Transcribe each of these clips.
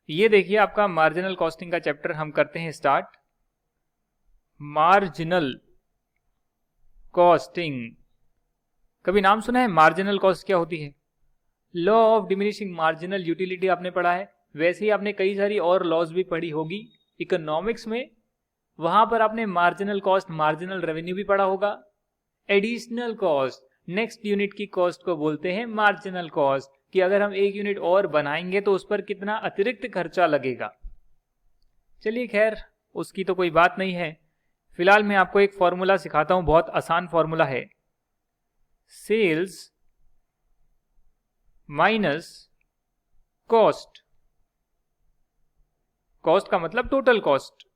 ये देखिए आपका मार्जिनल कॉस्टिंग का चैप्टर हम करते हैं स्टार्ट। मार्जिनल कॉस्टिंग, कभी नाम सुना है? मार्जिनल कॉस्ट क्या होती है? Law of diminishing marginal utility आपने पढ़ा है। वैसे ही आपने कई सारी और लॉज भी पढ़ी होगी इकोनॉमिक्स में, वहां पर आपने मार्जिनल कॉस्ट, मार्जिनल रेवेन्यू भी पढ़ा होगा। एडिशनल कॉस्ट, नेक्स्ट यूनिट की कॉस्ट को बोलते हैं मार्जिनल कॉस्ट, कि अगर हम एक यूनिट और बनाएंगे तो उस पर कितना अतिरिक्त खर्चा लगेगा। चलिए खैर, उसकी तो कोई बात नहीं है। फिलहाल मैं आपको एक फॉर्मूला सिखाता हूं, बहुत आसान फॉर्मूला है। सेल्स माइनस कॉस्ट, कॉस्ट का मतलब टोटल कॉस्ट,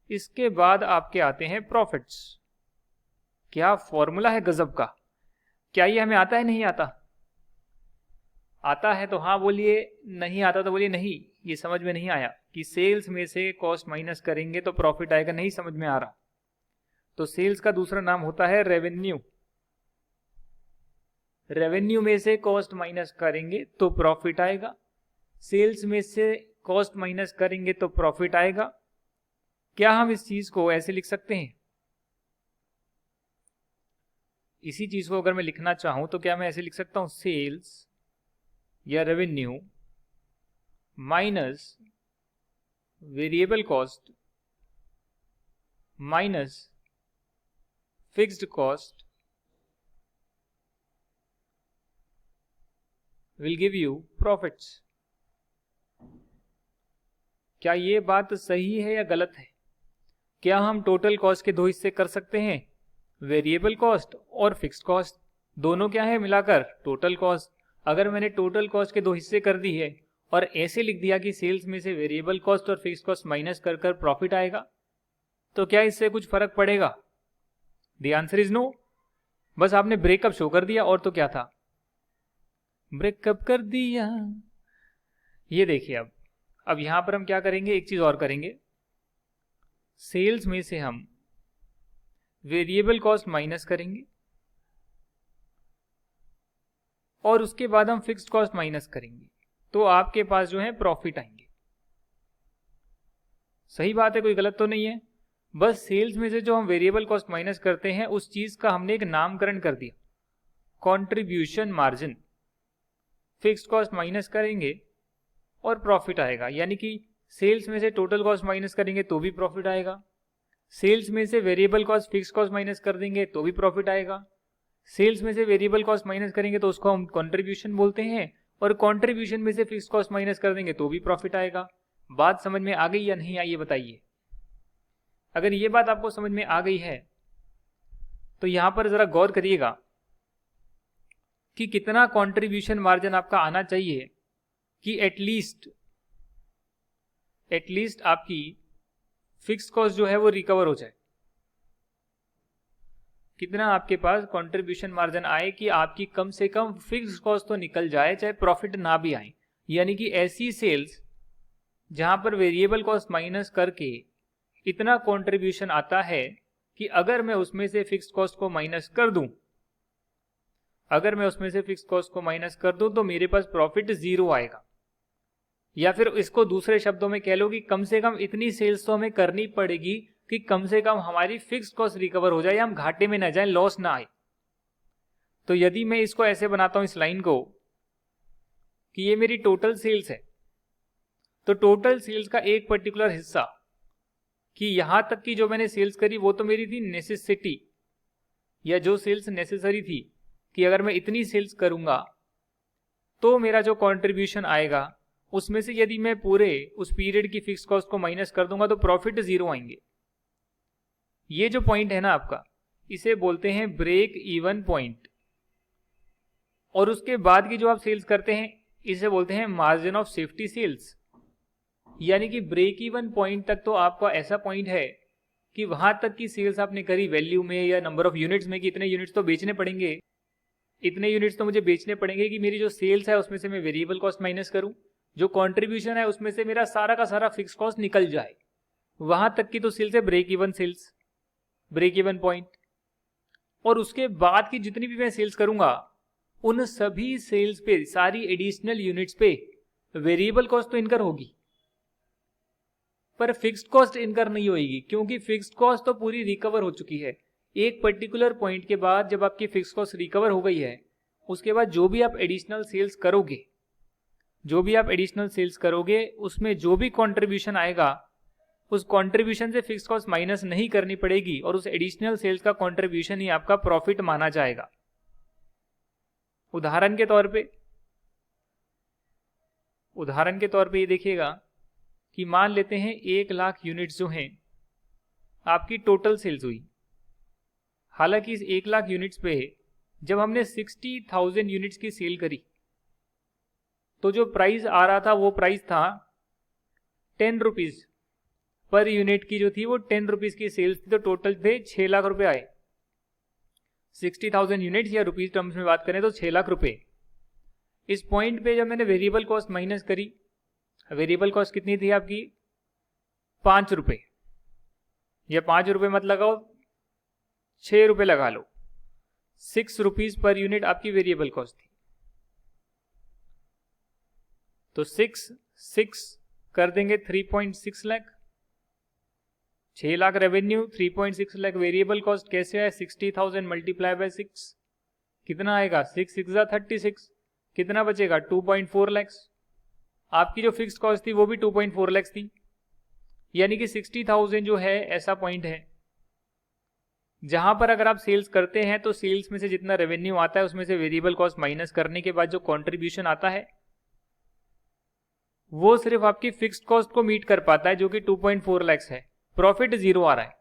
इसके बाद आपके आते हैं प्रॉफिट्स। क्या फॉर्मूला है गजब का। क्या ये हमें आता है? नहीं आता? आता है तो हाँ बोलिए, नहीं आता तो बोलिए नहीं। ये समझ में नहीं आया कि सेल्स में से कॉस्ट माइनस करेंगे तो प्रॉफिट आएगा, नहीं समझ में आ रहा। तो सेल्स का दूसरा नाम होता है रेवेन्यू। रेवेन्यू में से कॉस्ट माइनस करेंगे तो प्रॉफिट आएगा, सेल्स में से कॉस्ट माइनस करेंगे तो प्रॉफिट आएगा। क्या हम इस चीज को ऐसे लिख सकते हैं? इसी चीज को अगर मैं लिखना चाहूं तो क्या मैं ऐसे लिख सकता हूं? सेल्स या revenue minus variable cost minus fixed cost will give you profits. क्या ये बात सही है या गलत है? क्या हम टोटल कॉस्ट के दो हिस्से कर सकते हैं? वेरिएबल कॉस्ट और फिक्स्ड कॉस्ट, दोनों क्या है मिलाकर? Total cost. अगर मैंने टोटल कॉस्ट के दो हिस्से कर दी है और ऐसे लिख दिया कि सेल्स में से वेरिएबल कॉस्ट और फिक्स्ड कॉस्ट माइनस कर कर प्रॉफिट आएगा, तो क्या इससे कुछ फर्क पड़ेगा? The answer is no. बस आपने ब्रेकअप शो कर दिया, और तो क्या था? ब्रेकअप कर दिया। ये देखिए, अब यहां पर हम क्या करेंगे, एक चीज और करेंगे। सेल्स में से हम वेरिएबल कॉस्ट माइनस करेंगे और उसके बाद हम फिक्स्ड कॉस्ट माइनस करेंगे, तो आपके पास जो है प्रॉफिट आएंगे। सही बात है, कोई गलत तो नहीं है। बस सेल्स में से जो हम वेरिएबल कॉस्ट माइनस करते हैं उस चीज का हमने एक नामकरण कर दिया, contribution margin. Fixed cost minus करेंगे और प्रॉफिट आएगा, यानी कि सेल्स में से टोटल कॉस्ट माइनस करेंगे तो भी प्रॉफिट आएगा, सेल्स में से variable cost fixed cost minus कर देंगे तो भी प्रॉफिट आएगा, सेल्स में से वेरिएबल कॉस्ट माइनस करेंगे तो उसको हम कंट्रीब्यूशन बोलते हैं, और कंट्रीब्यूशन में से फिक्स्ड कॉस्ट माइनस कर देंगे तो भी प्रॉफिट आएगा। बात समझ में आ गई या नहीं आई ये बताइए। अगर ये बात आपको समझ में आ गई है तो यहां पर जरा गौर करिएगा कि कितना कंट्रीब्यूशन मार्जिन आपका आना चाहिए कि एटलीस्ट आपकी फिक्स्ड कॉस्ट जो है वो रिकवर हो जाए। कितना आपके पास कंट्रीब्यूशन मार्जिन आए कि आपकी कम से कम फिक्स्ड कॉस्ट तो निकल जाए, चाहे प्रॉफिट ना भी आए। यानी कि ऐसी सेल्स जहां पर वेरिएबल कॉस्ट माइनस करके इतना कंट्रीब्यूशन आता है कि अगर मैं उसमें से फिक्स्ड कॉस्ट को माइनस कर दूं तो मेरे पास प्रॉफिट जीरो आएगा। या फिर इसको दूसरे शब्दों में कह लो कि कम से कम इतनी सेल्स तो हमें करनी पड़ेगी कि कम से कम हमारी फिक्स्ड कॉस्ट रिकवर हो जाए, या हम घाटे में ना जाए, लॉस ना आए। तो यदि मैं इसको ऐसे बनाता हूं, इस लाइन को, कि ये मेरी टोटल सेल्स है, तो टोटल सेल्स का एक पर्टिकुलर हिस्सा, कि यहां तक की जो मैंने सेल्स करी वो तो मेरी थी नेसेसिटी, या जो सेल्स नेसेसरी थी, कि अगर मैं इतनी सेल्स करूंगा तो मेरा जो कंट्रीब्यूशन आएगा उसमें से यदि मैं पूरे उस पीरियड की फिक्स कॉस्ट को माइनस कर दूंगा तो प्रॉफिट जीरो आएंगे। ये जो पॉइंट है ना आपका, इसे बोलते हैं ब्रेक इवन पॉइंट। और उसके बाद की जो आप सेल्स करते हैं इसे बोलते हैं मार्जिन ऑफ सेफ्टी सेल्स। यानी कि ब्रेक इवन पॉइंट तक तो आपका ऐसा पॉइंट है कि वहां तक की सेल्स आपने करी वैल्यू में या नंबर ऑफ यूनिट्स में, कि इतने यूनिट्स तो बेचने पड़ेंगे, इतने यूनिट्स तो मुझे बेचने पड़ेंगे कि मेरी जो सेल्स है उसमें से मैं वेरिएबल कॉस्ट माइनस करूं, जो कंट्रीब्यूशन है उसमें से मेरा सारा का सारा फिक्स कॉस्ट निकल जाए। वहां तक की तो सेल्स है break even sales, break even point. और उसके बाद की जितनी भी मैं सेल्स करूंगा उन सभी सेल्स पे, सारी एडिशनल यूनिट्स पे वेरिएबल कॉस्ट तो इनकर होगी पर फिक्स्ड कॉस्ट इनकर नहीं होगी, क्योंकि फिक्स्ड कॉस्ट तो पूरी रिकवर हो चुकी है। एक पर्टिकुलर पॉइंट के बाद जब आपकी फिक्स्ड कॉस्ट रिकवर हो गई है, उसके बाद जो भी आप एडिशनल सेल्स करोगे उसमें जो भी कंट्रीब्यूशन आएगा उस कंट्रीब्यूशन से फिक्स्ड कॉस्ट माइनस नहीं करनी पड़ेगी और उस एडिशनल सेल्स का कंट्रीब्यूशन ही आपका प्रॉफिट माना जाएगा। उदाहरण के तौर पे ये देखिएगा कि मान लेते हैं 1,00,000 यूनिट्स जो हैं आपकी टोटल सेल्स हुई। हालांकि इस 1,00,000 यूनिट्स पे जब हमने 60,000 यूनिट्स की सेल करी तो जो प्राइस आ रहा था वो प्राइस था 10 रुपीज पर यूनिट की, जो थी वो 10 रुपीज की सेल्स थी, तो टोटल थे 6 लाख रुपए आए। 60,000 यूनिट्स या रुपीज टर्म्स में बात करें तो 6 लाख रुपए। इस पॉइंट पे जब मैंने वेरिएबल कॉस्ट माइनस करी, वेरिएबल कॉस्ट कितनी थी आपकी 5 रुपए, या 5 रुपए मत लगाओ 6 रुपए लगा लो, 6 रुपीज पर यूनिट आपकी वेरिएबल कॉस्ट थी। तो 6 कर देंगे 3.6 lakh, 6 lakh revenue, 3.6 lakh variable cost. कैसे है 60,000 मल्टीप्लाई बाय 6 कितना आएगा 6 6 36, कितना बचेगा 2.4 लाख। आपकी जो फिक्स्ड कॉस्ट थी वो भी 2.4 लाख थी, यानी कि 60,000 जो है ऐसा पॉइंट है जहां पर अगर आप सेल्स करते हैं तो सेल्स में से जितना रेवेन्यू आता है उसमें से वेरिएबल कॉस्ट माइनस करने के बाद जो कंट्रीब्यूशन आता है वो सिर्फ आपकी फिक्स्ड कॉस्ट को मीट कर पाता है, जो कि 2.4 लाख है। प्रॉफिट 0 आ रहा है।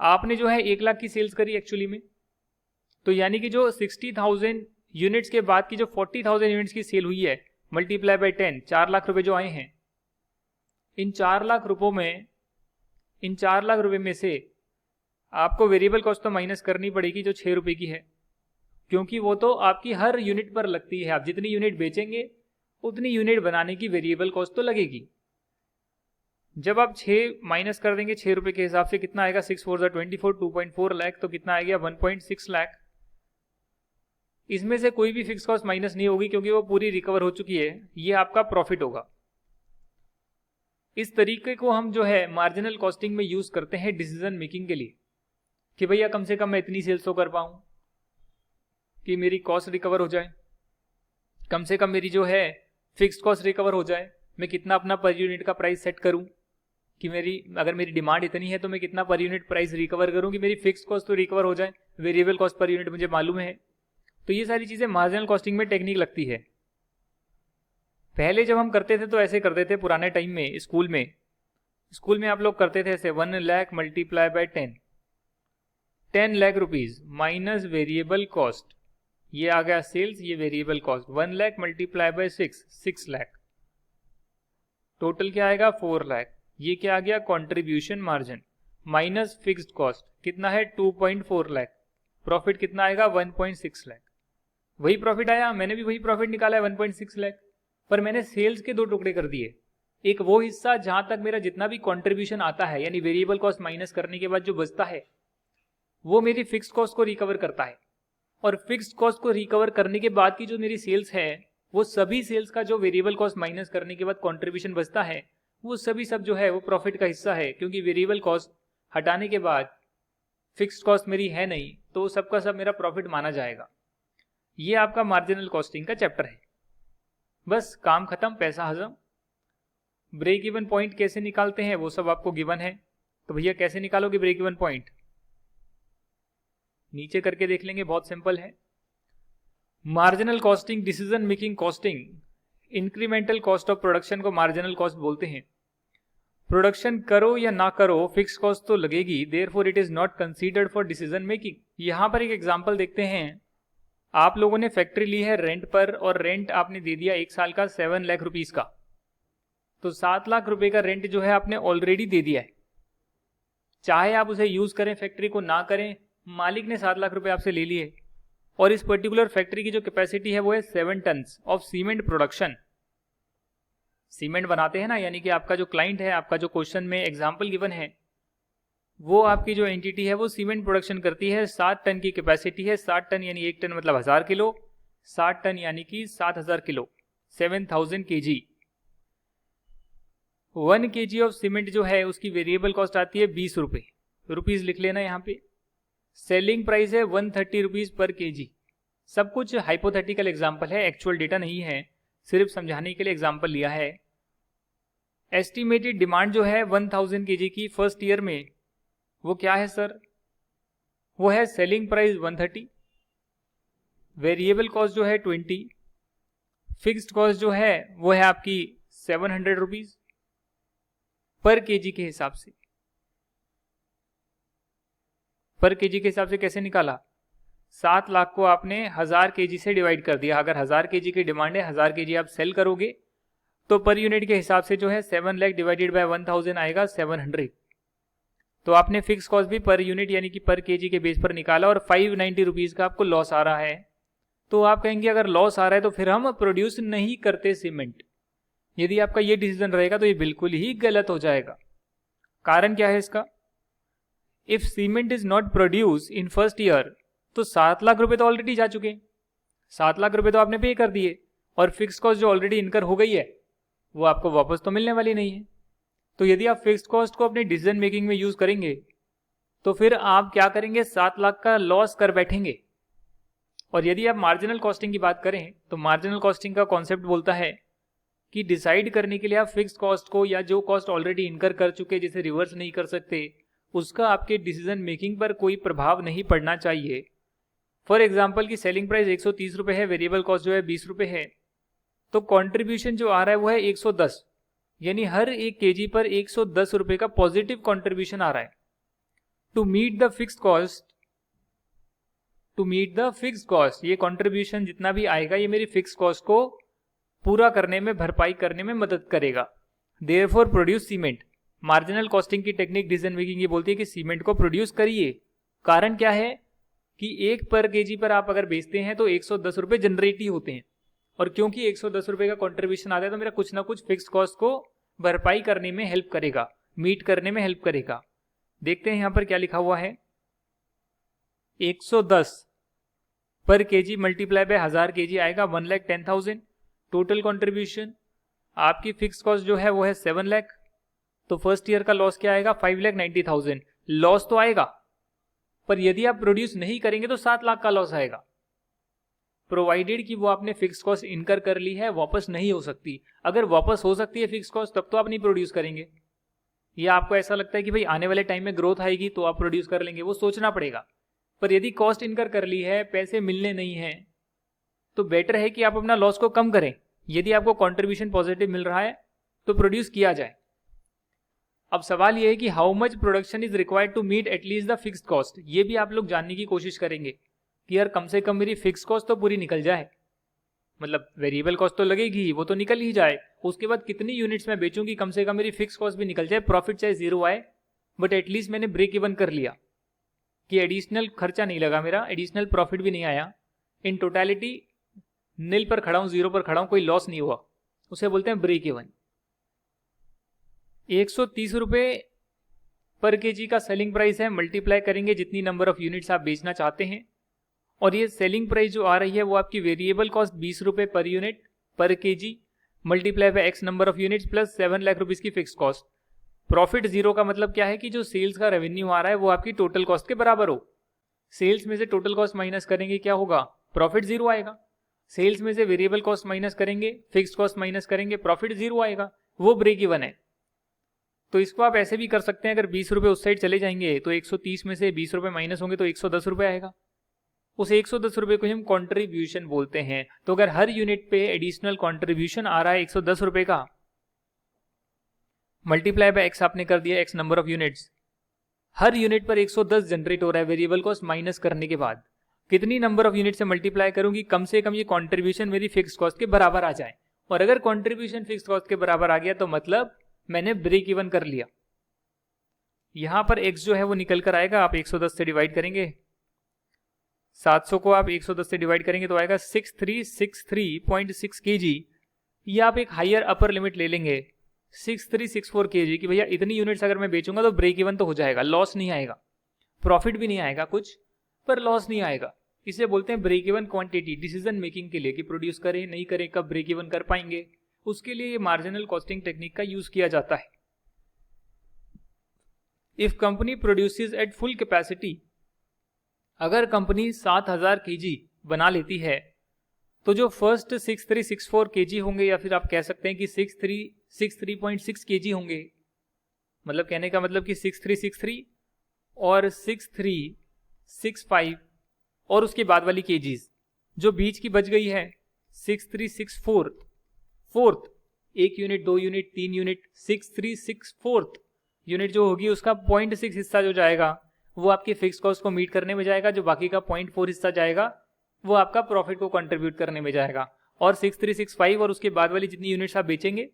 आपने जो है 1,00,000 की सेल्स करी एक्चुअली में, तो यानी कि जो 60,000 यूनिट्स के बाद की जो 40,000 यूनिट्स की सेल हुई है मल्टीप्लाई बाय 10, 4 लाख रुपए जो आए हैं, इन 4 लाख रुपए में से आपको वेरिएबल कॉस्ट तो माइनस करनी पड़ेगी जो 6 रुपए की है, क्योंकि वो तो आपकी हर यूनिट पर लगती है। आप जितनी यूनिट बेचेंगे उतनी यूनिट बनाने की वेरिएबल कॉस्ट तो लगेगी। जब आप 6 माइनस कर देंगे 6 रुपए के हिसाब से, कितना आएगा 6 4 24, 2.4 लाख, तो कितना आएगा 1.6 लाख। इसमें से कोई भी फिक्स कॉस्ट माइनस नहीं होगी क्योंकि वो पूरी रिकवर हो चुकी है। ये आपका प्रॉफिट होगा। इस तरीके को हम जो है मार्जिनल कॉस्टिंग में यूज करते हैं डिसीजन मेकिंग के लिए, कि भैया कम से कम मैं इतनी सेल्स तो कर पाऊं कि मेरी कॉस्ट रिकवर हो जाए, कम से कम मेरी जो है फिक्स्ड कॉस्ट रिकवर हो जाए। मैं कितना अपना पर यूनिट का प्राइस सेट करूं कि अगर मेरी डिमांड इतनी है तो मैं कितना पर यूनिट प्राइस रिकवर करूं कि मेरी फिक्स्ड कॉस्ट तो रिकवर हो जाए, वेरिएबल कॉस्ट पर यूनिट मुझे मालूम है। तो ये सारी चीजें मार्जिनल कॉस्टिंग में टेक्निक लगती है। पहले जब हम करते थे तो ऐसे करते थे पुराने टाइम में, स्कूल में आप लोग करते थे ऐसे 1 lakh multiply by 10 lakh rupees minus variable cost, ये आ गया सेल्स, ये variable cost. 1 lakh multiply by 6 lakh, total क्या आएगा 4 लाख। ये क्या आ गया contribution margin minus fixed cost, कितना है 2.4 लाख। प्रॉफिट कितना आएगा 1.6 लाख। वही प्रॉफिट आया, मैंने भी वही प्रॉफिट निकाला है 1.6 लाख, पर मैंने सेल्स के 2 टुकड़े कर दिए। एक वो हिस्सा जहां तक मेरा जितना भी कंट्रीब्यूशन आता है, यानी वेरिएबल कॉस्ट माइनस करने के बाद जो बचता है वो मेरी फिक्स्ड कॉस्ट को रिकवर करता है, और फिक्स्ड कॉस्ट को रिकवर करने के बाद की जो मेरी सेल्स है वो सभी सेल्स का जो वेरिएबल कॉस्ट माइनस करने के बाद कंट्रीब्यूशन बचता है वो सभी सब जो है वो प्रॉफिट का हिस्सा है, क्योंकि वेरिएबल कॉस्ट हटाने के बाद फिक्स्ड कॉस्ट मेरी है नहीं, तो सबका सब मेरा प्रॉफिट माना जाएगा। ये आपका मार्जिनल कॉस्टिंग का चैप्टर है। बस काम खत्म, पैसा हजम। ब्रेक इवन पॉइंट कैसे निकालते हैं वो सब आपको गिवन है। तो भैया कैसे निकालोगे ब्रेक इवन पॉइंट, नीचे करके देख लेंगे, बहुत सिंपल है। Marginal costing, decision making costing, incremental cost of production को मार्जिनल कॉस्ट बोलते हैं। प्रोडक्शन करो या ना करो फिक्स कॉस्ट तो लगेगी, therefore it is not considered for decision making. यहां पर एक एग्जांपल देखते हैं। आप लोगों ने फैक्ट्री ली है रेंट पर, और रेंट आपने दे दिया 1 साल का 7 लाख रुपीज का, तो 7 लाख रुपए का रेंट जो है आपने ऑलरेडी दे दिया है। चाहे आप उसे यूज करें फैक्ट्री को ना करें, मालिक ने 7 लाख रुपए आपसे ले लिए, और इस पर्टिकुलर फैक्ट्री की जो कैपेसिटी है वो है 7 tons of cement production. Cement बनाते हैं ना, यानी कि आपका जो क्लाइंट है, आपका जो क्वेश्चन में एग्जांपल गिवन है, वो आपकी जो एंटिटी है वो सीमेंट प्रोडक्शन करती है। 7 टन की कैपेसिटी है। 7 टन यानी 1 टन मतलब 1000 किलो, 60 टन यानी कि 7000 kilo. 7000 kg। 1 kg of cement जो है उसकी वेरिएबल कॉस्ट आती है 20 रुपये, रुपीज लिख लेना यहाँ पे। सेलिंग प्राइस है 130 रुपीज पर केजी। सब कुछ हाइपोथेटिकल एग्जाम्पल है, एक्चुअल डेटा नहीं है, सिर्फ समझाने के लिए एग्जाम्पल लिया है। एस्टिमेटेड डिमांड जो है 1000 kg की फर्स्ट ईयर में, वो क्या है सर? वो है सेलिंग प्राइस 130, वेरिएबल कॉस्ट जो है 20, फिक्स्ड कॉस्ट जो है वो है आपकी 700 रुपीज पर केजी के हिसाब से। पर केजी के हिसाब से कैसे निकाला? 7 लाख को आपने 1000 केजी से डिवाइड कर दिया। अगर 1000 केजी की डिमांड है, 1000 केजी आप सेल करोगे तो पर यूनिट के हिसाब से जो है 7 लाख डिवाइडेड बाय 1000 आएगा 700। तो आपने फिक्स कॉस्ट भी पर यूनिट यानी कि पर केजी के बेस पर निकाला और 590 रुपीज का आपको लॉस आ रहा है। तो आप कहेंगे अगर लॉस आ रहा है तो फिर हम प्रोड्यूस नहीं करते सीमेंट। यदि आपका ये डिसीजन रहेगा तो ये बिल्कुल ही गलत हो जाएगा। कारण क्या है इसका? If cement is not produce in first year तो 7 लाख रुपए तो ऑलरेडी जा चुके हैं, 7 लाख रुपए तो आपने पे कर दिए, और फिक्स कॉस्ट जो ऑलरेडी इनकर हो गई है वो आपको वापस तो मिलने वाली नहीं है। तो यदि आप फिक्स कॉस्ट को अपने डिसीजन मेकिंग में यूज करेंगे तो फिर आप क्या करेंगे? 7 लाख का लॉस कर बैठेंगे। और यदि आप मार्जिनल कॉस्टिंग की बात करें तो मार्जिनल कॉस्टिंग का कॉन्सेप्ट बोलता है कि डिसाइड करने के लिए आप फिक्स कॉस्ट को या जो कॉस्ट ऑलरेडी इनकर कर चुके जिसे रिवर्स नहीं कर सकते उसका आपके डिसीजन मेकिंग पर कोई प्रभाव नहीं पड़ना चाहिए। फॉर एग्जाम्पल की सेलिंग प्राइस 130 रुपये है, वेरिएबल कॉस्ट जो है 20 रुपये है, तो कॉन्ट्रीब्यूशन जो आ रहा है वो है 110, यानी हर एक केजी पर 110 रुपये का पॉजिटिव कॉन्ट्रीब्यूशन आ रहा है। To meet the fix cost, ये कॉन्ट्रीब्यूशन जितना भी आएगा ये मेरी फिक्स कॉस्ट को पूरा करने में, भरपाई करने में मदद करेगा। Therefore produce cement. Marginal costing की टेक्निक डिसीजन मेकिंग ये बोलती है कि सीमेंट को प्रोड्यूस करिए। कारण क्या है कि एक पर केजी पर आप अगर बेचते हैं तो 110 रुपये जनरेट ही होते हैं, और क्योंकि 110 रुपये का कॉन्ट्रीब्यूशन आता है तो मेरा कुछ ना कुछ फिक्स कॉस्ट को भरपाई करने में हेल्प करेगा, मीट करने में हेल्प करेगा। देखते हैं यहां पर क्या लिखा हुआ है। 110 पर केजी मल्टीप्लाई बाय 1000 केजी आएगा 1,10,000। टोटल कॉन्ट्रीब्यूशन आपकी फिक्स कॉस्ट जो है वो है 7 लाख, तो फर्स्ट ईयर का लॉस क्या आएगा? 5,90,000। लॉस तो आएगा, पर यदि आप प्रोड्यूस नहीं करेंगे तो 7 लाख का लॉस आएगा, प्रोवाइडेड कि वो आपने फिक्स कॉस्ट इनकर कर ली है, वापस नहीं हो सकती। अगर वापस हो सकती है फिक्स कॉस्ट तब तो आप नहीं प्रोड्यूस करेंगे, या आपको ऐसा लगता है कि भाई आने वाले टाइम में ग्रोथ आएगी तो आप प्रोड्यूस कर लेंगे, वो सोचना पड़ेगा। पर यदि कॉस्ट इनकर कर ली है, पैसे मिलने नहीं है, तो बेटर है कि आप अपना लॉस को कम करें। यदि आपको कंट्रीब्यूशन पॉजिटिव मिल रहा है तो प्रोड्यूस किया जाए। अब सवाल यह है कि how much production is required to meet at least the fixed cost. ये भी आप लोग जानने की कोशिश करेंगे कि यार कम से कम मेरी फिक्स कॉस्ट तो पूरी निकल जाए, मतलब वेरिएबल कॉस्ट तो लगेगी वो तो निकल ही जाए, उसके बाद कितनी यूनिट्स में बेचूंगी कम से कम मेरी फिक्स कॉस्ट भी निकल जाए, प्रॉफिट चाहे 0 आए बट एटलीस्ट मैंने ब्रेक इवन कर लिया कि एडिशनल खर्चा नहीं लगा मेरा, एडिशनल प्रॉफिट भी नहीं आया, इन टोटलिटी नील पर खड़ा हूं, 0 पर खड़ा हूं, कोई लॉस नहीं हुआ, उसे बोलते हैं ब्रेक इवन। 130 रुपये पर केजी का सेलिंग प्राइस है, मल्टीप्लाई करेंगे जितनी नंबर ऑफ यूनिट्स आप बेचना चाहते हैं, और ये सेलिंग प्राइस जो आ रही है वो आपकी वेरिएबल कॉस्ट 20 रुपये पर यूनिट पर KG multiply by x number of units plus 7 lakh rupees की फिक्स कॉस्ट। प्रॉफिट 0 का मतलब क्या है कि जो सेल्स का रेवेन्यू आ रहा है वो आपकी टोटल कॉस्ट के बराबर हो। सेल्स में से टोटल कॉस्ट माइनस करेंगे क्या होगा? प्रॉफिट 0 आएगा। सेल्स में से वेरिएबल कॉस्ट माइनस करेंगे, फिक्स कॉस्ट माइनस करेंगे, प्रॉफिट 0 आएगा, वो ब्रेक इवन है। तो इसको आप ऐसे भी कर सकते हैं, अगर 20 रुपये उस साइड चले जाएंगे तो 130 में से 20 रुपये माइनस होंगे तो 110 रुपये आएगा। उस 110 रुपये को हम कंट्रीब्यूशन बोलते हैं। तो अगर हर यूनिट पे एडिशनल कंट्रीब्यूशन आ रहा है 110 रुपये का, मल्टीप्लाई बाय एक्स आपने कर दिया, x number of units, her unit पर 110 जनरेट हो रहा है वेरिएबल कॉस्ट माइनस करने के बाद, कितनी नंबर ऑफ यूनिट से मल्टीप्लाई करूंगी कम से कम ये कंट्रीब्यूशन मेरी फिक्स कॉस्ट के बराबर आ जाए। और अगर कंट्रीब्यूशन फिक्स कॉस्ट के बराबर आ गया तो मतलब मैंने ब्रेक इवन कर लिया। यहां पर x जो है वो निकल कर आएगा, आप 110 से डिवाइड करेंगे, 700 को आप 110 से डिवाइड करेंगे तो आएगा 6363.6 kg। ये आप एक हायर अपर लिमिट ले लेंगे 6364 kg कि भैया इतनी यूनिट्स अगर मैं बेचूंगा तो ब्रेक इवन तो हो जाएगा, लॉस नहीं आएगा, प्रॉफिट भी नहीं आएगा कुछ, पर लॉस नहीं आएगा। इसे बोलते हैं break even quantity decision making के लिए, कि प्रोड्यूस करें नहीं करें, कब ब्रेक इवन कर पाएंगे, उसके लिए ये मार्जिनल कॉस्टिंग टेक्निक का यूज किया जाता है। If company produces at full capacity, अगर कंपनी 7000 kg बना लेती है तो जो फर्स्ट 6364 kg होंगे, या फिर आप कह सकते हैं कि 63.6 kg होंगे, मतलब कहने का मतलब कि 6363 और 6365 और उसके बाद वाली kgs जो बीच की बच गई है 6364 fourth, 1 unit 2 unit 3 unit, 6364 unit जो होगी उसका 0.6 हिस्सा जो जाएगा वो आपके फिक्स कॉस्ट को मीट करने में जाएगा, जो बाकी का 0.4 हिस्सा जाएगा वो आपका प्रॉफिट को कंट्रीब्यूट करने में जाएगा। और 6365 और उसके बाद वाली जितनी यूनिट्स आप बेचेंगे,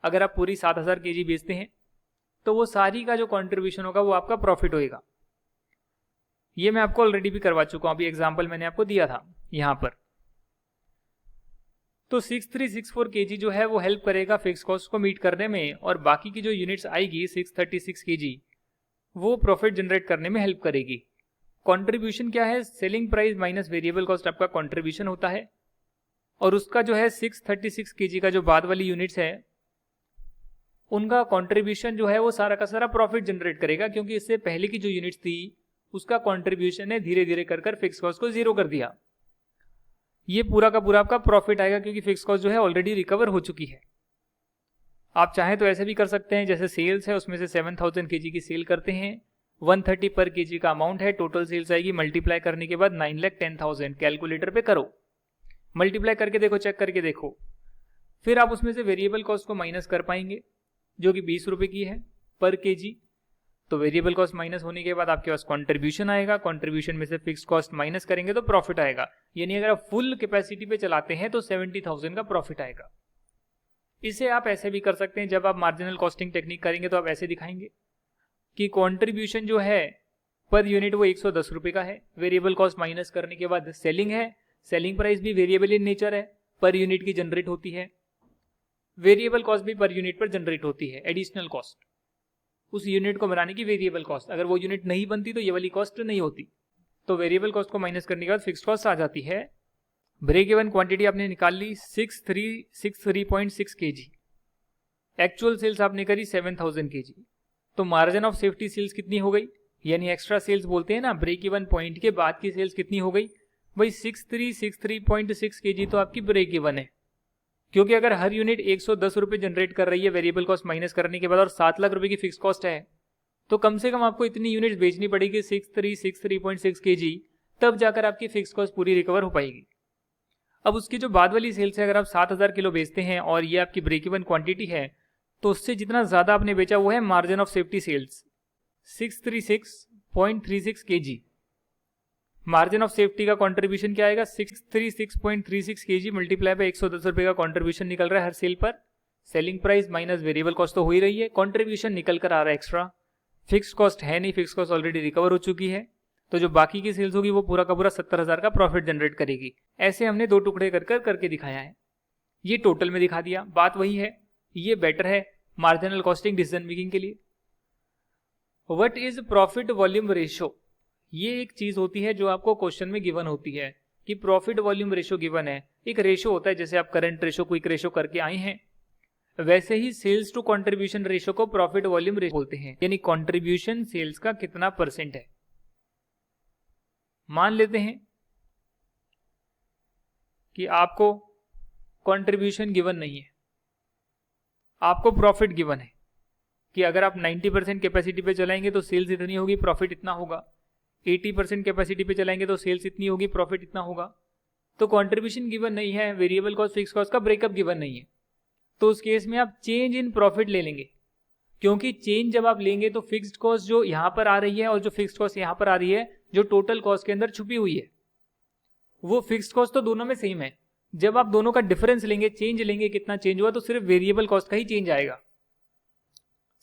अगर आप पूरी 7000 kg बेचते हैं तो वो सारी का जो कंट्रीब्यूशन होगा वो आपका प्रॉफिट होएगा। ये मैं आपको ऑलरेडी भी करवा चुका हूं, अभी एग्जांपल मैंने आपको दिया था यहां पर। तो 6364 kg जो है वो हेल्प करेगा फिक्स कॉस्ट को मीट करने में, और बाकी की जो यूनिट्स आएगी 636 kg वो प्रॉफिट जनरेट करने में हेल्प करेगी। कंट्रीब्यूशन क्या है? Selling price minus variable cost आपका कंट्रीब्यूशन होता है, और उसका जो है 636 kg का जो बाद वाली यूनिट्स है उनका कंट्रीब्यूशन जो है वो सारा का सारा प्रॉफिट जनरेट करेगा, क्योंकि इससे पहले की जो यूनिट्स थी उसका कंट्रीब्यूशन ने धीरे धीरे कर फिक्स कॉस्ट को जीरो कर दिया। ये पूरा का पूरा आपका प्रॉफिट आएगा, क्योंकि फिक्स कॉस्ट जो है ऑलरेडी रिकवर हो चुकी है। आप चाहें तो ऐसे भी कर सकते हैं, जैसे सेल्स है उसमें से 7000 kg की सेल करते हैं, 130 पर kg का अमाउंट है, टोटल सेल्स आएगी, मल्टीप्लाई करने के बाद 9,10,000 कैलकुलेटर पे करो, मल्टीप्लाई करके देखो, चेक करके देखो। फिर आप उसमें से वेरिएबल कॉस्ट को माइनस कर पाएंगे जो कि 20 रुपए की है पर kg। तो वेरिएबल कॉस्ट माइनस होने के बाद आपके पास कंट्रीब्यूशन आएगा, कंट्रीब्यूशन में से फिक्स कॉस्ट माइनस करेंगे तो प्रॉफिट आएगा। यानी अगर आप फुल कैपेसिटी पे चलाते हैं तो 70,000 का प्रॉफिट आएगा। इसे आप ऐसे भी कर सकते हैं, जब आप मार्जिनल कॉस्टिंग टेक्निक करेंगे तो आप ऐसे दिखाएंगे कि कंट्रीब्यूशन जो है पर यूनिट वो 110 रुपए का है, वेरिएबल कॉस्ट माइनस करने के बाद सेलिंग है, सेलिंग प्राइस भी वेरिएबल इन नेचर है, पर यूनिट की जनरेट होती है, वेरिएबल कॉस्ट भी पर यूनिट पर जनरेट होती है, एडिशनल कॉस्ट उस यूनिट को बनाने की वेरिएबल कॉस्ट। अगर वो यूनिट नहीं बनती तो ये वाली कॉस्ट नहीं होती। तो वेरिएबल कॉस्ट को माइनस करने के बाद फिक्स कॉस्ट आ जाती है। ब्रेक इवन क्वांटिटी आपने निकाल ली 6363.6 kg, एक्चुअल सेल्स आपने करी 7000 kg, तो मार्जिन ऑफ सेफ्टी सेल्स कितनी हो गई, यानी एक्स्ट्रा सेल्स बोलते हैं ना, ब्रेक इवन पॉइंट के बाद की सेल्स कितनी हो गई भाई 6363.6 kg तो आपकी ब्रेक इवन है। क्योंकि अगर हर यूनिट 110 रुपए जनरेट कर रही है वेरिएबल कॉस्ट माइनस करने के बाद और 7 लाख रुपए की फिक्स कॉस्ट है, तो कम से कम आपको इतनी यूनिट्स बेचनी पड़ेगी 6363.6 kg, तब जाकर आपकी फिक्स कॉस्ट पूरी रिकवर हो पाएगी। अब उसकी जो बाद वाली सेल्स है, अगर आप 7000 किलो बेचते हैं और ये आपकी ब्रेक इवन क्वांटिटी है, तो उससे जितना ज्यादा आपने बेचा वो है margin of safety sales 636.36 kg। Margin of safety का कंट्रीब्यूशन क्या आएगा 636.36 kg मल्टीप्लाई बाय 110 रुपए का कंट्रीब्यूशन निकल रहा है हर सेल पर, selling price minus variable cost तो हो ही रही है, कंट्रीब्यूशन निकल कर आ रहा है एक्स्ट्रा, फिक्स कॉस्ट है नहीं, फिक्स कॉस्ट ऑलरेडी रिकवर हो चुकी है, तो जो बाकी की सेल्स होगी वो पूरा का पूरा 70,000 का प्रॉफिट जनरेट करेगी। ऐसे हमने दो टुकड़े करके दिखाया है। ये टोटल में दिखा दिया, बात वही है, ये बेटर है मार्जिनल कॉस्टिंग डिसीजन मेकिंग के लिए। What is profit volume ratio? ये एक चीज होती है जो आपको क्वेश्चन में गिवन होती है कि प्रॉफिट वॉल्यूम रेशियो गिवन है। एक रेशियो होता है, जैसे आप करंट रेशियो, क्विक रेशियो करके आए हैं, वैसे ही सेल्स टू कंट्रीब्यूशन रेशियो को प्रॉफिट वॉल्यूम रेशियो बोलते हैं, यानी कंट्रीब्यूशन सेल्स का कितना परसेंट है। मान लेते हैं कि आपको कंट्रीब्यूशन गिवन नहीं है, आपको प्रॉफिट गिवन है कि अगर आप 90% कैपेसिटी पे चलाएंगे तो सेल्स इतनी होगी, प्रॉफिट इतना होगा, 80% कैपेसिटी पे चलाएंगे तो सेल्स इतनी होगी, प्रॉफिट इतना होगा। तो कंट्रीब्यूशन गिवन नहीं है, वेरिएबल कॉस्ट फिक्स कॉस्ट का ब्रेकअप गिवन नहीं है, तो उस केस में आप चेंज इन प्रॉफिट ले लेंगे, क्योंकि चेंज जब आप लेंगे तो फिक्स्ड कॉस्ट जो यहां पर आ रही है और जो फिक्स्ड कॉस्ट यहां पर आ रही है, जो टोटल कॉस्ट के अंदर छुपी हुई है, वो फिक्स्ड कॉस्ट तो दोनों में सेम है। जब आप दोनों का डिफरेंस लेंगे, चेंज लेंगे, कितना चेंज हुआ, तो सिर्फ वेरिएबल कॉस्ट का ही चेंज आएगा,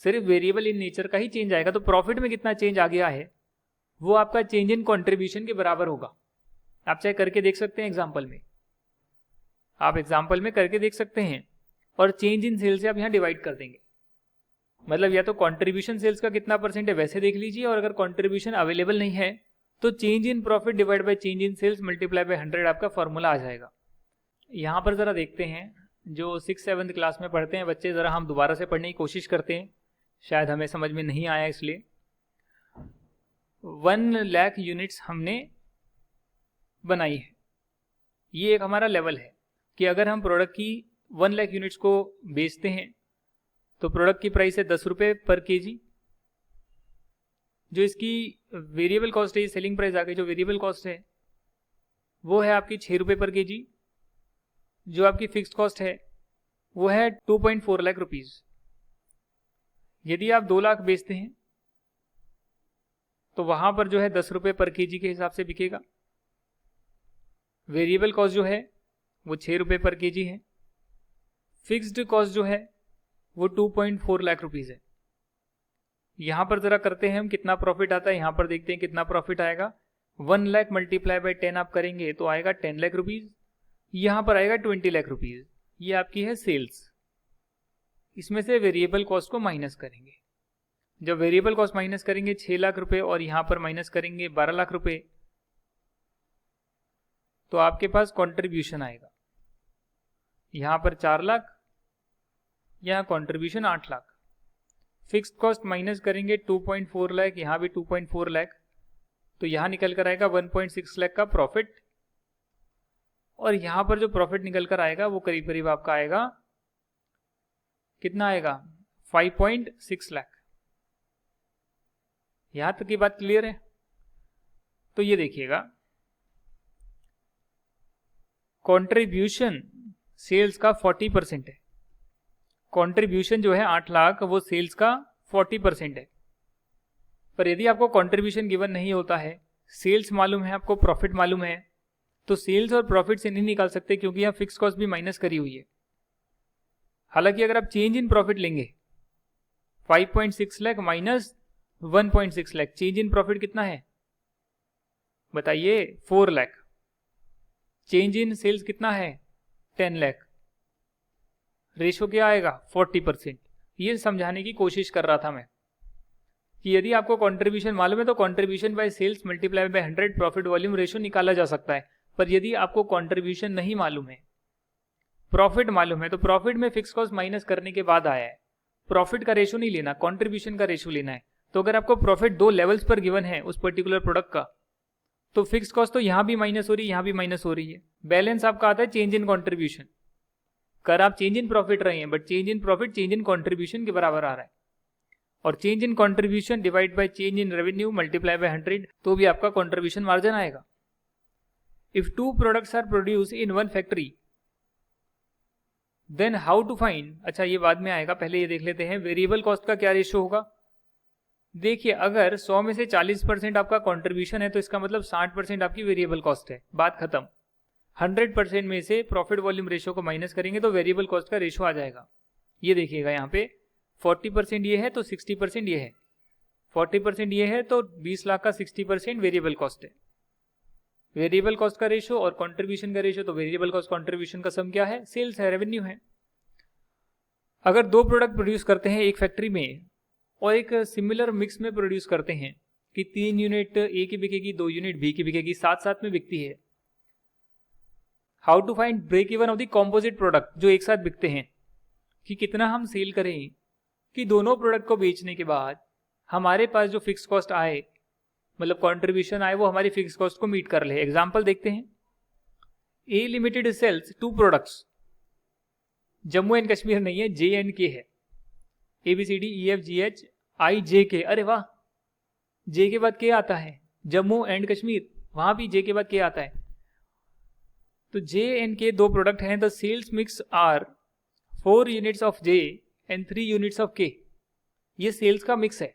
सिर्फ वेरिएबल इन नेचर का ही चेंज आएगा। तो प्रॉफिट में कितना चेंज आ गया है वो आपका चेंज इन कंट्रीब्यूशन के बराबर होगा। आप चाहे करके देख सकते हैं एग्जांपल में, आप एग्जांपल में करके देख सकते हैं, और चेंज इन सेल्स से आप यहां डिवाइड कर देंगे, मतलब या तो कंट्रीब्यूशन सेल्स का कितना परसेंट है वैसे देख लीजिए, और अगर कंट्रीब्यूशन अवेलेबल नहीं है तो change in profit divide by change in sales multiply by 100 आपका फॉर्मूला आ जाएगा। यहाँ पर ज़रा देखते हैं, जो 6-7 क्लास में पढ़ते हैं बच्चे, ज़रा हम दोबारा से पढ़ने की कोशिश करते हैं, शायद हमें समझ में नहीं आया इसलिए। 1 लाख यूनिट्स हमने बनाई है, ये एक हमारा लेवल है कि अगर हम प्रोडक्ट की 1 लाख यूनिट्स को बेचते हैं तो प्रोडक्ट की प्राइस है 10 रुपये पर केजी। जो इसकी वेरिएबल कॉस्ट है, सेलिंग प्राइस आगे जो वेरिएबल कॉस्ट है वो है आपकी 6 रुपये पर केजी। जो आपकी फिक्स्ड कॉस्ट है वो है 2.4 लाख रुपीज़। यदि आप 2 लाख बेचते हैं तो वहाँ पर जो है 10 रुपये पर केजी के हिसाब से बिकेगा। वेरिएबल कॉस्ट जो है वो 6 रुपये पर केजी है। फिक्स्ड कॉस्ट जो है वो 2.4 लाख रुपीज़ है। यहाँ पर ज़रा करते हैं हम कितना प्रॉफिट आता है, यहाँ पर देखते हैं कितना प्रॉफिट आएगा। 1 लाख मल्टीप्लाई बाय 10 आप करेंगे तो आएगा 10 लाख रुपीज़। यहाँ पर आएगा 20 लाख रुपीज़। ये आपकी है सेल्स। इसमें से वेरिएबल कॉस्ट को माइनस करेंगे। जब वेरिएबल कॉस्ट माइनस करेंगे 6 लाख रुपए और यहाँ पर माइनस करेंगे 12 लाख रुपए, तो आपके पास कंट्रीब्यूशन आएगा। यहाँ पर 4 लाख, यहाँ contribution 8 lakh. Fixed cost minus करेंगे 2.4 लाख, यहाँ भी 2.4 लाख, तो यहाँ निकल कर आएगा 1.6 लाख का प्रॉफिट। और यहाँ पर जो प्रॉफिट निकल कर आएगा वो करीब करीब आपका आएगा, कितना आएगा, 5.6 लाख। यहां तक की बात क्लियर है? तो ये देखिएगा, कंट्रीब्यूशन सेल्स का 40% है। कंट्रीब्यूशन जो है 8 लाख वो सेल्स का 40% है। पर यदि आपको कंट्रीब्यूशन गिवन नहीं होता है, सेल्स मालूम है, आपको प्रॉफिट मालूम है, तो सेल्स और प्रॉफिट से नहीं निकाल सकते क्योंकि यहाँ फिक्स कॉस्ट भी माइनस करी हुई है। हालांकि अगर आप चेंज इन प्रॉफिट लेंगे 5.6 lakh minus 1.6 lakh, change in profit कितना है बताइए, 4 लाख। चेंज इन सेल्स कितना है, 10 लाख। रेशो क्या आएगा, 40%। ये समझाने की कोशिश कर रहा था मैं कि यदि आपको कंट्रीब्यूशन मालूम है तो contribution by sales multiply by 100 profit volume ratio निकाला जा सकता है। पर यदि आपको कंट्रीब्यूशन नहीं मालूम है, प्रॉफिट मालूम है, तो प्रॉफिट में फिक्स कॉस्ट माइनस करने के बाद आया है। प्रॉफिट का रेशो नहीं लेना, कंट्रीब्यूशन का रेशो लेना है। तो अगर आपको प्रॉफिट 2 लेवल्स पर गिवन है उस पर्टिकुलर प्रोडक्ट का, तो फिक्स कॉस्ट तो यहां भी माइनस हो रही है, यहां भी माइनस हो रही है। बैलेंस आपका आता है चेंज इन कंट्रीब्यूशन। कर आप चेंज इन प्रॉफिट रहे हैं, but change in profit change in contribution के बराबर आ रहा है। और change in contribution divide by change in revenue multiply by 100, तो भी आपका कंट्रीब्यूशन मार्जिन आएगा। If 2 products are produce in 1 factory, then how to find, अच्छा ये बाद में आएगा, पहले ये देख लेते हैं वेरिएबल कॉस्ट का क्या रेशियो होगा। देखिए, अगर 100 में से 40% आपका कंट्रीब्यूशन है तो इसका मतलब 60% आपकी वेरिएबल कॉस्ट है, बात खत्म। 100% में से प्रॉफिट वॉल्यूम रेशियो को माइनस करेंगे तो वेरिएबल कॉस्ट का रेशियो आ जाएगा। ये देखिएगा, यहाँ पे 40% ये है तो 60% ये है, 40% ये है तो 20 लाख का 60% वेरिएबल कॉस्ट है। वेरिएबल कॉस्ट का रेशियो और कंट्रीब्यूशन का रेशियो, तो वेरिएबल कॉस्ट कंट्रीब्यूशन का सम क्या है, सेल्स है, रेवेन्यू है। अगर 2 प्रोडक्ट प्रोड्यूस करते हैं एक फैक्ट्री में और एक सिमिलर मिक्स में प्रोड्यूस करते हैं कि 3 यूनिट ए की बिकेगी, 2 यूनिट बी की बिकेगी, साथ साथ में बिकती है, how to find break even of the composite product जो एक साथ बिकते हैं, कि कितना हम सेल करें कि दोनों प्रोडक्ट को बेचने के बाद हमारे पास जो फिक्स कॉस्ट आए, मतलब कंट्रीब्यूशन आए, वो हमारी फिक्स कॉस्ट को मीट कर ले। एग्जांपल देखते हैं, A limited sales 2 products, Jammu and Kashmir नहीं है, जे एंड के है, ABCDEFGH IJK। अरे वाह, जे के बाद के आता है, जम्मू एंड कश्मीर, वहां भी जे के बाद के आता है। तो जे एंड के 2 प्रोडक्ट हैं। The sales mix are 4 units of J and 3 units of K. ये सेल्स का मिक्स है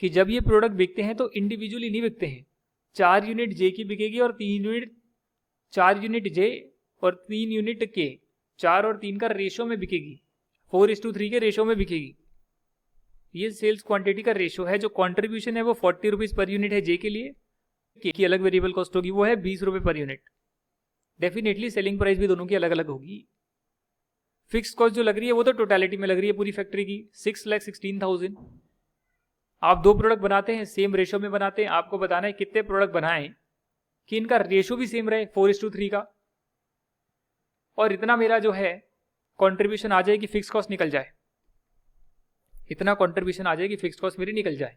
कि जब ये प्रोडक्ट बिकते हैं तो इंडिविजुअली नहीं बिकते हैं। 4 यूनिट जे की बिकेगी और 4 यूनिट जे और 3 यूनिट के, 4 और 3 का रेशो में बिकेगी, 4:3 के रेशो में बिकेगी। ये सेल्स क्वांटिटी का रेशो है। जो कंट्रीब्यूशन है वो 40 रुपीज पर यूनिट है जे के लिए, की अलग वेरिएबल कॉस्ट होगी वो है 20 रुपए per unit. Definitely selling price भी दोनों की अलग अलग होगी। फिक्स कॉस्ट जो लग रही है वो तो टोटलिटी में लग रही है पूरी फैक्ट्री की, 6,16,000। आप दो प्रोडक्ट बनाते हैं, सेम रेशो में बनाते हैं, आपको बताना है कितने प्रोडक्ट बनाएं कि इनका रेशो भी सेम रहे 4:3 का, और इतना मेरा जो है कंट्रीब्यूशन आ जाए कि फिक्स कॉस्ट निकल जाए, इतना कंट्रीब्यूशन आ जाए कि फिक्स कॉस्ट मेरी निकल जाए।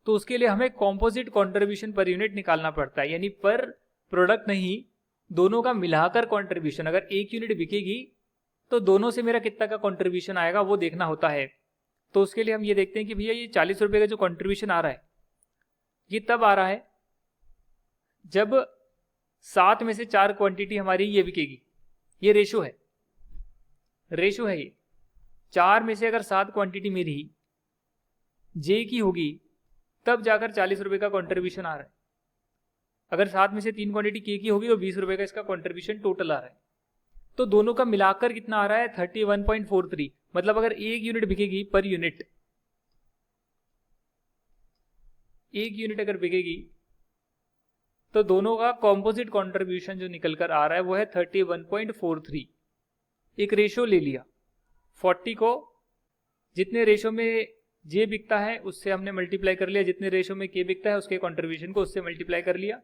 तो उसके लिए हमें कॉम्पोजिट कंट्रीब्यूशन पर यूनिट निकालना पड़ता है, यानी पर प्रोडक्ट नहीं, दोनों का मिलाकर कंट्रीब्यूशन। अगर एक यूनिट बिकेगी तो दोनों से मेरा कितना का कंट्रीब्यूशन आएगा वो देखना होता है। तो उसके लिए हम ये देखते हैं कि भैया ये 40 रुपये का जो कंट्रीब्यूशन आ रहा है ये तब आ रहा है जब 7 में से 4 क्वांटिटी हमारी ये बिकेगी। ये रेशो है, रेशो है ये 4 में से अगर 7 क्वांटिटी मेरी जे की होगी तब जाकर 40 रुपये का कंट्रीब्यूशन आ रहा है। अगर 7 में से 3 क्वांटिटी के की होगी तो 20 रुपये का इसका कंट्रीब्यूशन टोटल आ रहा है। तो दोनों का मिलाकर कितना आ रहा है 31.43। मतलब अगर एक यूनिट बिकेगी पर यूनिट, एक यूनिट अगर बिकेगी तो दोनों का कॉम्पोजिट कंट्रीब्यूशन जो निकल कर आ रहा है वो है 31.43। एक रेशो ले लिया, 40 को जितने रेशो में जे बिकता है उससे हमने मल्टीप्लाई कर लिया, जितने रेशो में के बिकता है उसके कंट्रीब्यूशन को उससे मल्टीप्लाई कर लिया,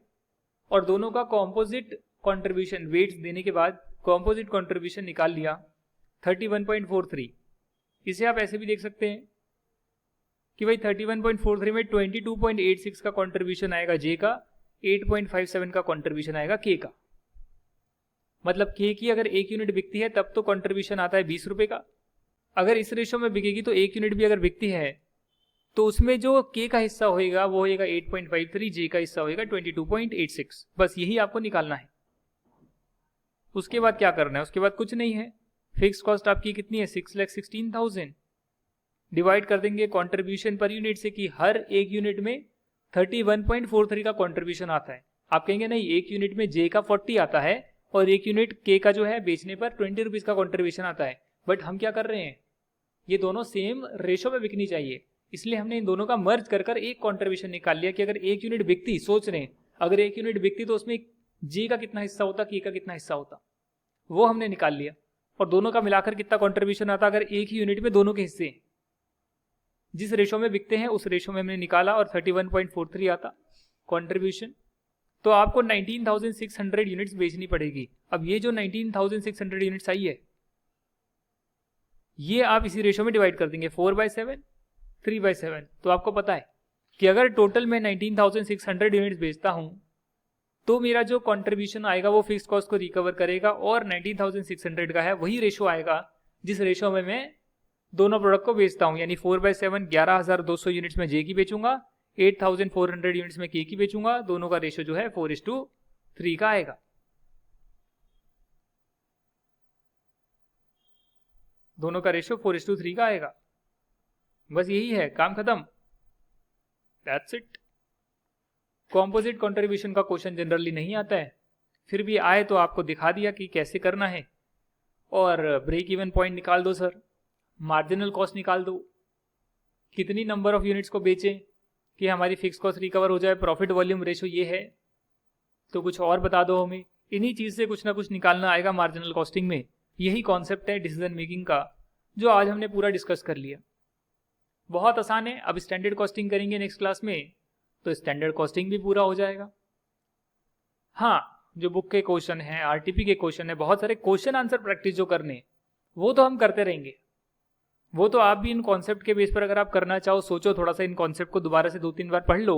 और दोनों का कॉम्पोजिट कंट्रीब्यूशन वेट्स देने के बाद कॉम्पोजिट कंट्रीब्यूशन निकाल लिया 31.43। इसे आप ऐसे भी देख सकते हैं कि भाई 31.43 में 22.86 का कंट्रीब्यूशन आएगा जे का, 8.57 का कंट्रीब्यूशन आएगा के का। मतलब के की अगर एक यूनिट बिकती है तब तो कंट्रीब्यूशन आता है 20 रुपये का। अगर इस रेशो में बिकेगी तो एक यूनिट भी अगर बिकती है तो उसमें जो के का हिस्सा होएगा वो होएगा 8.53, जे का हिस्सा होएगा 22.86। बस यही आपको निकालना है। उसके बाद क्या करना है, उसके बाद कुछ नहीं है। फिक्स कॉस्ट आपकी कितनी है 6,16,000, डिवाइड कर देंगे कंट्रीब्यूशन पर यूनिट से कि हर एक यूनिट में 31.43 का कंट्रीब्यूशन आता है। आप कहेंगे नहीं, एक यूनिट में जे का 40 आता है और एक यूनिट के का जो है बेचने पर 20 रुपीज का कंट्रीब्यूशन आता है। बट हम क्या कर रहे हैं, ये दोनों सेम रेशो में बिकनी चाहिए, इसलिए हमने इन दोनों का मर्ज कर एक कंट्रीब्यूशन निकाल लिया कि अगर एक यूनिट बिकती, सोच रहे हैं अगर एक यूनिट बिकती तो उसमें जे का कितना हिस्सा होता, के का कितना हिस्सा होता, वो हमने निकाल लिया। और दोनों का मिलाकर कितना कंट्रीब्यूशन आता अगर एक ही यूनिट में दोनों के हिस्से जिस रेशो में बिकते हैं उस रेशो में हमने निकाला और 31.43 आता कंट्रीब्यूशन। तो आपको 19,600 यूनिट्स बेचनी पड़ेगी। अब ये जो 19,600 यूनिट्स आई है ये आप इसी रेशो में डिवाइड कर देंगे 4/7, 3/7। तो आपको पता है कि अगर टोटल में 19,600 यूनिट्स बेचता हूं तो मेरा जो कंट्रीब्यूशन आएगा वो फिक्स कॉस्ट को रिकवर करेगा, और 19,600 का है वही रेशो आएगा जिस रेशो में मैं दोनों प्रोडक्ट को बेचता हूं। यानी 4/7 11,200 यूनिट्स में जे की बेचूंगा, 8,400 यूनिट्स में के की बेचूंगा। दोनों का रेशो जो है 4:3 का आएगा। दोनों का रेशो 4:3 का आएगा। बस यही है, काम खत्म, दैट्स इट। कॉम्पोजिट कंट्रीब्यूशन का क्वेश्चन जनरली नहीं आता है, फिर भी आए तो आपको दिखा दिया कि कैसे करना है। और ब्रेक इवन पॉइंट निकाल दो सर, मार्जिनल कॉस्ट निकाल दो, कितनी नंबर ऑफ यूनिट्स को बेचें कि हमारी फिक्स कॉस्ट रिकवर हो जाए, प्रॉफिट वॉल्यूम रेशो ये है, तो कुछ और बता दो हमें। इन्हीं चीज से कुछ ना कुछ निकालना आएगा मार्जिनल कॉस्टिंग में। यही कॉन्सेप्ट है डिसीजन मेकिंग का जो आज हमने पूरा डिस्कस कर लिया। बहुत आसान है। अब स्टैंडर्ड कॉस्टिंग करेंगे नेक्स्ट क्लास में तो स्टैंडर्ड कॉस्टिंग भी पूरा हो जाएगा। हाँ, जो बुक के क्वेश्चन है, आरटीपी के क्वेश्चन है, बहुत सारे क्वेश्चन आंसर प्रैक्टिस जो करने वो तो हम करते रहेंगे। वो तो आप भी इन कॉन्सेप्ट के बेस पर अगर आप करना चाहो, सोचो थोड़ा सा इन कॉन्सेप्ट को दोबारा से 2-3 बार पढ़ लो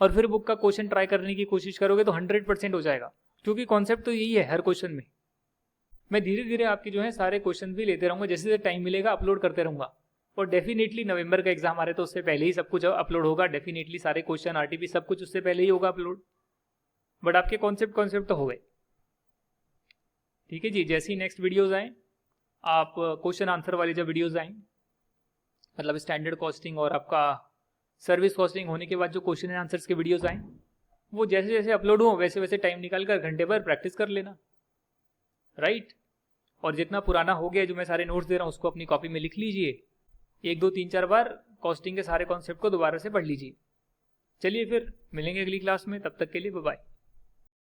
और फिर बुक का क्वेश्चन ट्राई करने की कोशिश करोगे तो 100% हो जाएगा, क्योंकि कॉन्सेप्ट तो यही है हर क्वेश्चन में। मैं धीरे धीरे आपके जो है सारे क्वेश्चन भी लेते रहूंगा, जैसे जैसे टाइम मिलेगा अपलोड करते रहूंगा। और डेफिनेटली नवंबर का एग्जाम आ रहा है तो उससे पहले ही सब कुछ अपलोड होगा। डेफिनेटली सारे क्वेश्चन, आरटीपी सब कुछ उससे पहले ही होगा अपलोड। बट आपके कॉन्सेप्ट तो हो गए। ठीक है जी, जैसे ही नेक्स्ट वीडियोज आए, आप क्वेश्चन आंसर वाली जब वीडियोज आए, मतलब स्टैंडर्ड कॉस्टिंग और आपका सर्विस कॉस्टिंग होने के बाद जो क्वेश्चन एंड आंसर्स के वीडियोज आए, वो जैसे जैसे अपलोड हो वैसे वैसे टाइम निकाल कर घंटे भर प्रैक्टिस कर लेना, राइट। और जितना पुराना हो गया जो मैं सारे नोट्स दे रहा हूँ उसको अपनी कॉपी में लिख लीजिए, 1, 2, 3, 4 बार कॉस्टिंग के सारे कॉन्सेप्ट को दोबारा से पढ़ लीजिए। चलिए फिर मिलेंगे अगली क्लास में, तब तक के लिए बाय बाय।